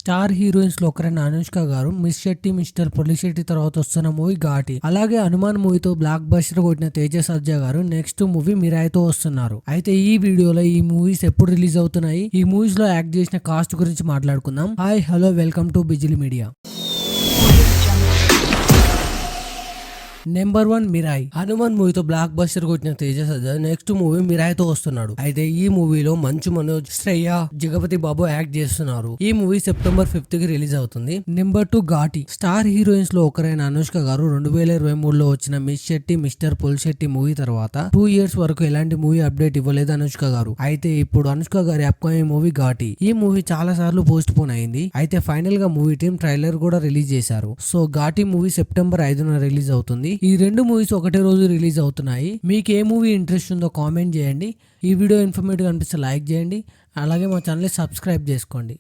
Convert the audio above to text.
Star heroines లో ఒకరైన అనుష్క గారు మిస్ శెట్టి మిస్టర్ పులిశెట్టి తర్వాత వస్తున్న మూవీ ఘాటి. అలాగే హనుమాన్ మూవీతో బ్లాక్ బస్టర్ కొట్టిన తేజ సజ్జా గారు నెక్స్ట్ మూవీ మిరాయితో వస్తున్నారు. అయితే ఈ వీడియోలో ఈ మూవీస్ ఎప్పుడు రిలీజ్ అవుతున్నాయి, ఈ మూవీస్ లో యాక్ట్ చేసిన కాస్ట్ గురించి మాట్లాడుకుందాం. Hi hello welcome to Bijili media. Number 1 Mirai. Hanuman మూవీతో బ్లాక్ బస్టర్ కొట్టిన తేజ సజ్జా నెక్స్ట్ మూవీ మిరాయితో వస్తున్నాడు. అయితే ఈ మూవీలో మంచు మనోజ్, శ్రేయ, జగపతి బాబు యాక్ట్ చేస్తున్నారు. ఈ మూవీ సెప్టెంబర్ 5th కి రిలీజ్ అవుతుంది. నెంబర్ 2 ఘాటి. స్టార్ హీరోయిన్స్ లో ఒకరైన అనుష్క గారు 2023లో వచ్చిన miss Shetty mister Pulishetty movie తర్వాత 2 years వరకు ఎలాంటి మూవీ అప్డేట్ ఇవ్వలేదు అనుష్క గారు. అయితే ఇప్పుడు అనుష్క గారి అప్కమింగ్ మూవీ ఘాటి. ఈ మూవీ చాలా సార్లు పోస్ట్ పోన్ అయింది. అయితే ఫైనల్ గా మూవీ టీం ట్రైలర్ కూడా రిలీజ్ చేశారు. So Ghaati movie September 5న release అవుతుంది. ఈ రెండు మూవీస్ ఒకటే రోజు రిలీజ్ అవుతున్నాయి. మీకు ఏ మూవీ ఇంట్రెస్ట్ ఉందో కామెంట్ చేయండి. ఈ వీడియో ఇన్ఫర్మేటివ్ అనిపిస్తే లైక్ చేయండి. అలాగే మా ఛానల్ సబ్స్క్రైబ్ చేసుకోండి.